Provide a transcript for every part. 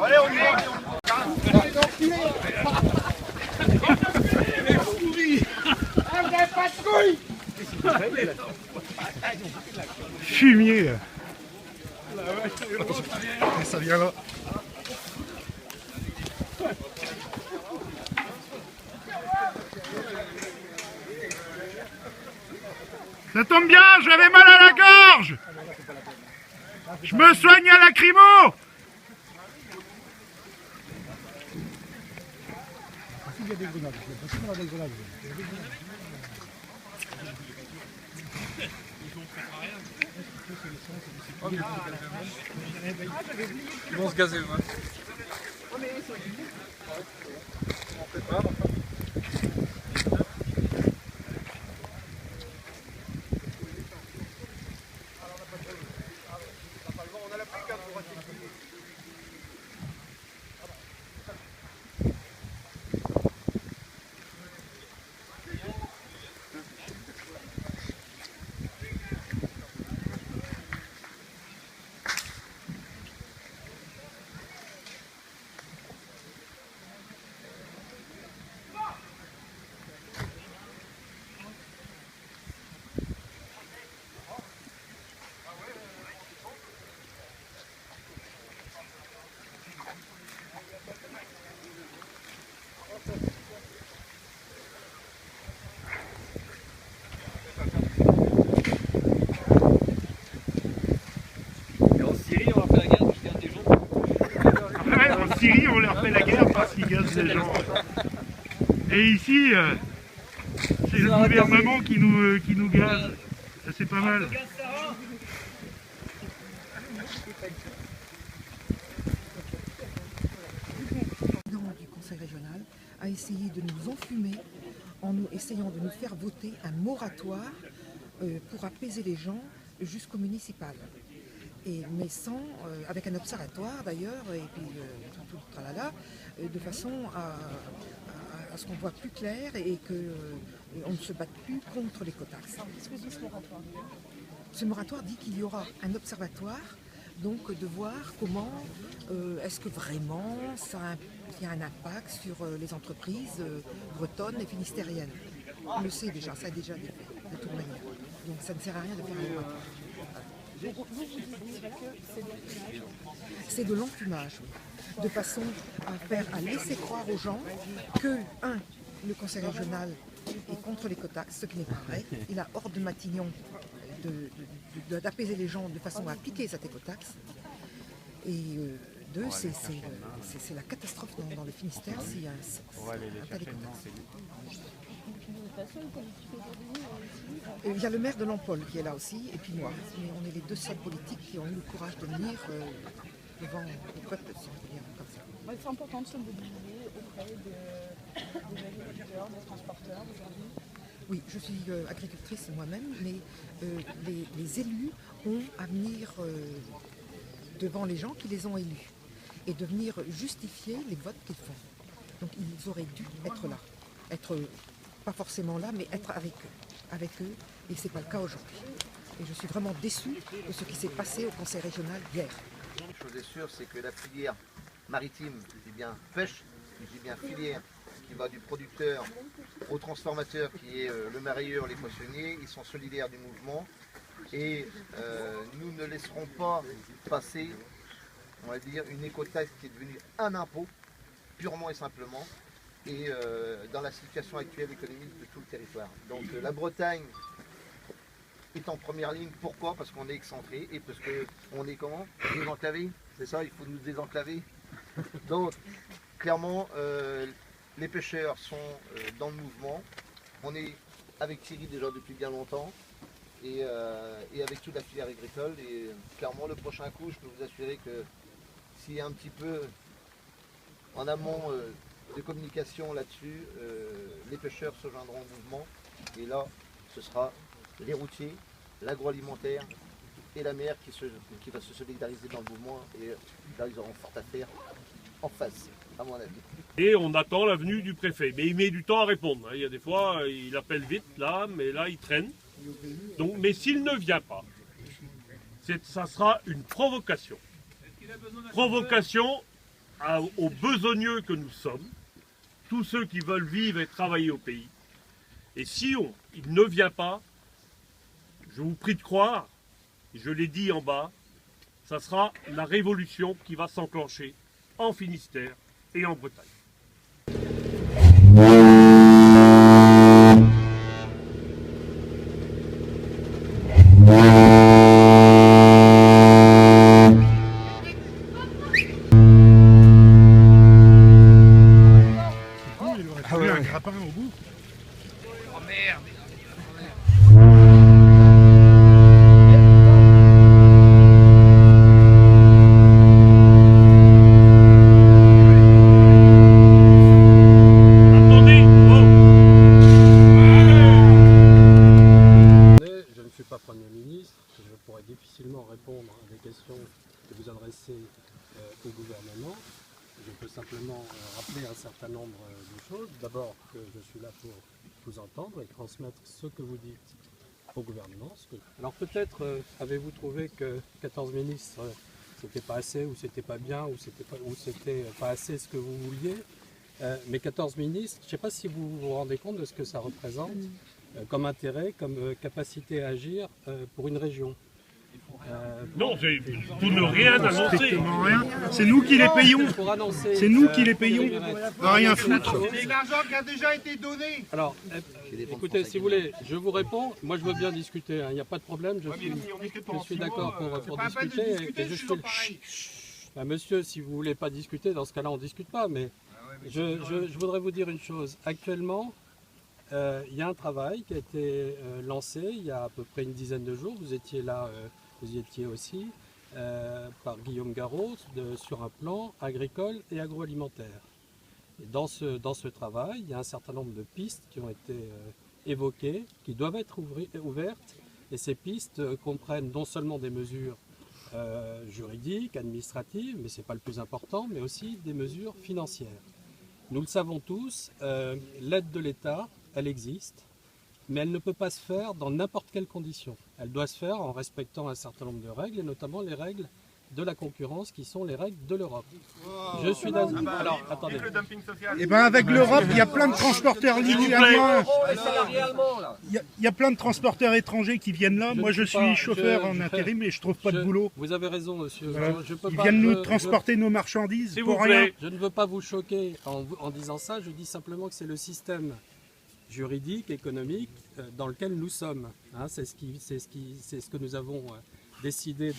Allez, on y va. Fumier. Ça vient là. Ça tombe bien, j'avais mal à la gorge. Je me soigne à lacrymo. Ils vont se gazer, ouais. Syrie, on leur fait la guerre parce qu'ils gazent les gens. Et ici, c'est le gouvernement qui nous gaze. C'est pas mal. Du Conseil régional a essayé de nous enfumer en nous essayant de nous faire voter un moratoire pour apaiser les gens jusqu'au municipal. Mais sans, avec un observatoire d'ailleurs, et puis tout le tralala, de façon à ce qu'on voit plus clair et qu'on ne se batte plus contre l'écotaxe. Qu'est-ce que dit ce moratoire? Ce moratoire dit qu'il y aura un observatoire, donc de voir comment, est-ce que vraiment il y a un impact sur les entreprises bretonnes et finistériennes. On le sait déjà, ça a déjà été fait, de toute manière. Donc ça ne sert à rien de faire un moratoire. C'est de l'enplumage, oui. De façon à laisser croire aux gens que, le conseil régional est contre l'écotaxe, ce qui n'est pas vrai. Il a hors de Matignon d'apaiser les gens de façon à appliquer cette écotaxe. Et deux, c'est la catastrophe dans le Finistère s'il y a un tas d'écotaxe. Il y a le maire de Lampol qui est là aussi, et puis moi. Mais on est les deux seuls politiques qui ont eu le courage de venir devant le peuple, si on peut dire comme ça. C'est important de se mobiliser auprès des agriculteurs, des transporteurs aujourd'hui. Oui, je suis agricultrice moi-même, mais les élus ont à venir devant les gens qui les ont élus et de venir justifier les votes qu'ils font. Donc ils auraient dû être là, être pas forcément là, mais être avec eux, et c'est pas le cas aujourd'hui. Et je suis vraiment déçue de ce qui s'est passé au conseil régional hier. Une chose est sûre, c'est que la filière maritime, je dis bien pêche, je dis bien filière, qui va du producteur au transformateur qui est le marailleur, les poissonniers, ils sont solidaires du mouvement et nous ne laisserons pas passer, on va dire, une écotaxe qui est devenue un impôt, purement et simplement, et dans la situation actuelle économique de tout le territoire. Donc la Bretagne est en première ligne. Pourquoi? Parce qu'on est excentré et parce qu'on est comment? Désenclavé. C'est ça, il faut nous désenclaver. Donc clairement, les pêcheurs sont dans le mouvement. On est avec Thierry déjà depuis bien longtemps et avec toute la filière agricole. Et clairement, le prochain coup, je peux vous assurer que s'il y a un petit peu en amont de communication là-dessus, les pêcheurs se joindront au mouvement. Et là, ce sera les routiers, l'agroalimentaire et la mer qui va se solidariser dans le mouvement. Et là, ils auront fort à faire en face, à mon avis. Et on attend la venue du préfet. Mais il met du temps à répondre. Il y a des fois, il appelle vite, là, mais là, il traîne. Donc, mais s'il ne vient pas, ça sera une provocation. Provocation aux besogneux que nous sommes, tous ceux qui veulent vivre et travailler au pays. Et si il ne vient pas, je vous prie de croire, je l'ai dit en bas, ça sera la révolution qui va s'enclencher en Finistère et en Bretagne. Il aurait fallu un grappin au bout. Oh merde. Je ne suis pas Premier ministre, je pourrais difficilement répondre à des questions que vous adressez au gouvernement. Je peux simplement rappeler un certain nombre de choses. D'abord que je suis là pour vous entendre et transmettre ce que vous dites au gouvernement. Alors peut-être avez-vous trouvé que 14 ministres c'était pas assez, ou c'était pas bien, ou c'était pas assez ce que vous vouliez. Mais 14 ministres, je ne sais pas si vous vous rendez compte de ce que ça représente comme intérêt, comme capacité à agir pour une région. Non, vous ne rien annoncer. Strictement rien. C'est nous qui les payons. C'est nous qui les payons. On va rien foutre. C'est l'argent qui a déjà été donné. Alors, écoutez, si vous voulez, je vous réponds. Moi, je veux bien discuter. Il n'y a pas de problème. Je suis d'accord pour discuter. Et je suis... Monsieur, si vous ne voulez pas discuter, dans ce cas-là, on ne discute pas. Mais je voudrais vous dire une chose. Actuellement, il y a un travail qui a été lancé il y a à peu près une dizaine de jours. Vous étiez là, vous y étiez aussi, par Guillaume Garot, sur un plan agricole et agroalimentaire. Et dans ce travail, il y a un certain nombre de pistes qui ont été évoquées, qui doivent être ouvertes. Et ces pistes comprennent non seulement des mesures juridiques, administratives, mais ce n'est pas le plus important, mais aussi des mesures financières. Nous le savons tous, l'aide de l'État, elle existe, mais elle ne peut pas se faire dans n'importe quelle condition. Elle doit se faire en respectant un certain nombre de règles, et notamment les règles de la concurrence qui sont les règles de l'Europe. Je suis d'accord. Alors, attendez. Et ben avec l'Europe, il y a plein de transporteurs lituaniens. Il y a plein de transporteurs étrangers qui viennent là. Moi, je suis chauffeur en intérim et je trouve pas de boulot. Vous avez raison, monsieur. Voilà. Je peux Ils pas, viennent nous transporter nos marchandises S'il pour vous rien. plaît. Je ne veux pas vous choquer en disant ça. Je dis simplement que c'est le système juridique, économique dans lequel nous sommes. Hein, c'est ce que nous avons décidé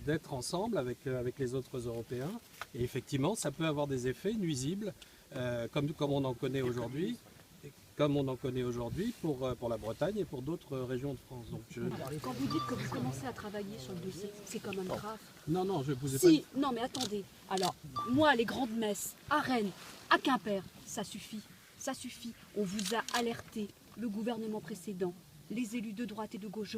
d'être ensemble avec les autres Européens. Et effectivement, ça peut avoir des effets nuisibles, comme on en connaît aujourd'hui. Pour la Bretagne et pour d'autres régions de France. Donc Quand vous dites que vous commencez à travailler sur le dossier, c'est quand même grave. Non, je vous ai Si, non mais attendez. Alors, moi, les grandes messes, à Rennes, à Quimper, ça suffit. Ça suffit. On vous a alerté, le gouvernement précédent, les élus de droite et de gauche.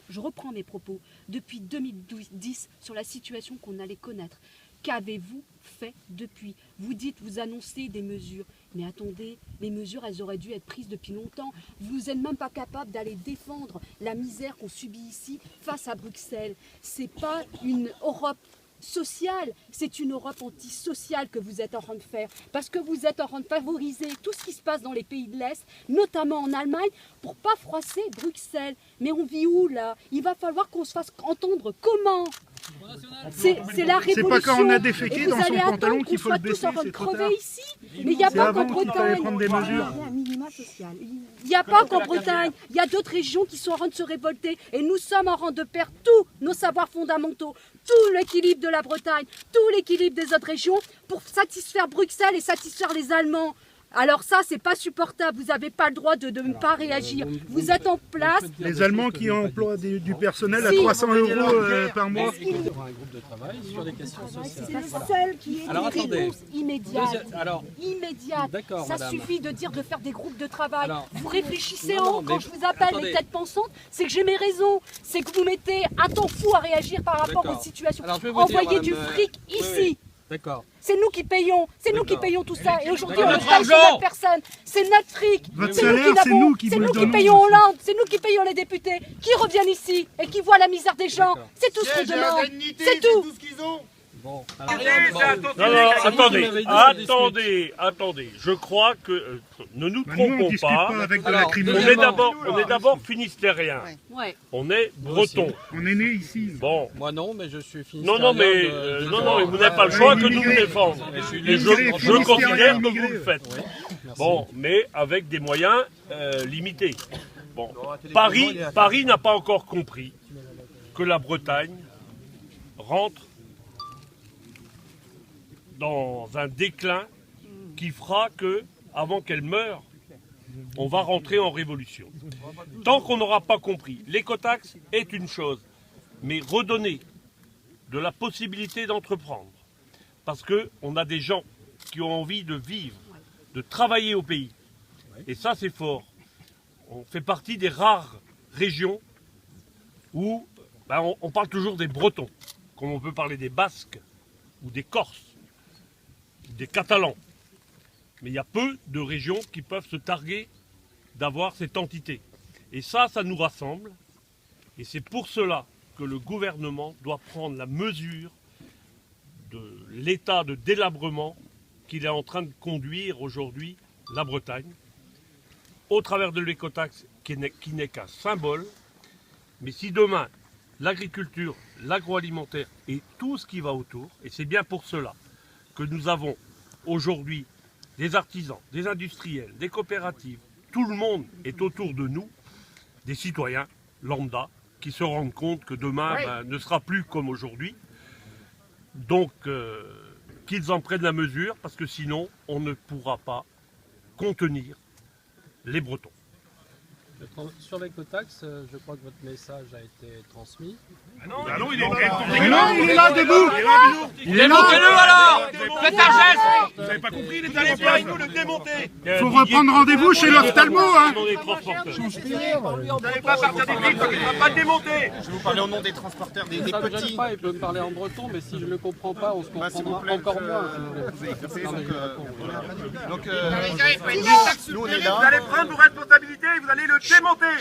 Je reprends mes propos. Depuis 2010, sur la situation qu'on allait connaître. Qu'avez-vous fait depuis? Vous dites, vous annoncez des mesures. Mais attendez, les mesures, elles auraient dû être prises depuis longtemps. Vous n'êtes même pas capable d'aller défendre la misère qu'on subit ici face à Bruxelles. C'est pas une Europe sociale, c'est une Europe antisociale que vous êtes en train de faire. Parce que vous êtes en train de favoriser tout ce qui se passe dans les pays de l'Est, notamment en Allemagne, pour pas froisser Bruxelles. Mais on vit où là? Il va falloir qu'on se fasse entendre. Comment? C'est la révolution. C'est pas quand on a déféqué dans son pantalon qu'il faut le baisser, c'est trop tard. Ici. Mais il n'y a pas qu'en Bretagne. Il n'y a pas qu'en Bretagne. Il y a d'autres régions qui sont en train de se révolter. Et nous sommes en train de perdre tous nos savoirs fondamentaux, tout l'équilibre de la Bretagne, tout l'équilibre des autres régions pour satisfaire Bruxelles et satisfaire les Allemands. Alors ça, c'est pas supportable. Vous n'avez pas le droit de ne pas réagir. Vous êtes en place. Les Allemands qui emploient du personnel à 300 € par mois. Il y aura un groupe de travail sur les questions sociales. C'est le seul qui est Alors, attendez. immédiate. Immédiate. D'accord, ça madame. suffit de dire de faire des groupes de travail. Alors, vous réfléchissez non, quand je vous appelle attendez. les têtes pensantes, c'est que j'ai mes raisons. C'est que vous mettez un temps fou à réagir par rapport D'accord. aux situations. Alors, je vais vous Envoyez dire, du madame, fric oui, ici. oui. D'accord. C'est nous qui payons, tout ça. Et aujourd'hui, on ne Notre paye sur argent. notre personne. C'est notre fric. Votre C'est nous salaire, qui c'est nous qui c'est vous le nous qui donnons payons aussi. Hollande, c'est nous qui payons les députés, qui reviennent ici et qui voient la misère des gens. D'accord. C'est tout ce qu'on Siège et demande. indemnité, C'est tout. ce qu'ils ont. Bon. Non, m'avez dit, attendez. Je crois que ne nous Bah, nous, on trompons discute pas. pas avec de Alors, la On criminalité. est d'abord finistériens. Ouais. On est bretons. On est né ici. Bon. Moi non, mais je suis fini. Non, mais vous n'avez pas le choix que de nous immigré. défendre. Et je Immigré, considère que immigré. vous le faites. Merci. Bon, mais avec des moyens limités. Bon, Paris n'a pas encore compris que la Bretagne rentre dans un déclin qui fera que, avant qu'elle meure, on va rentrer en révolution. Tant qu'on n'aura pas compris, l'écotaxe est une chose, mais redonner de la possibilité d'entreprendre. Parce qu'on a des gens qui ont envie de vivre, de travailler au pays. Et ça, c'est fort. On fait partie des rares régions où on parle toujours des Bretons, comme on peut parler des Basques ou des Corses, des Catalans. Mais il y a peu de régions qui peuvent se targuer d'avoir cette entité. Et ça nous rassemble. Et c'est pour cela que le gouvernement doit prendre la mesure de l'état de délabrement qu'il est en train de conduire aujourd'hui la Bretagne, au travers de l'écotaxe qui n'est qu'un symbole. Mais si demain, l'agriculture, l'agroalimentaire et tout ce qui va autour, et c'est bien pour cela que nous avons aujourd'hui des artisans, des industriels, des coopératives, tout le monde est autour de nous, des citoyens lambda, qui se rendent compte que demain ne sera plus comme aujourd'hui. Donc, qu'ils en prennent la mesure, parce que sinon, on ne pourra pas contenir les Bretons. Sur l'écotaxe, je crois que votre message a été transmis. Ah non, il est là, debout. Il est là. Démontez-le alors. Faites un geste. Vous n'avez pas compris, il est allé avec nous le démonter. Faut reprendre rendez-vous chez l'ophtalmo, hein. Dans les transporteurs. Vous n'allez pas partir des flics, il ne va pas le démonter. Je vais vous parler au nom des transporteurs, des Ça ne me gêne petits. pas, il peut me parler en breton, mais si je ne le comprends pas, on se comprendra encore moins. Donc, Nous, on est là. Vous allez prendre vos responsabilités et vous allez le démonter.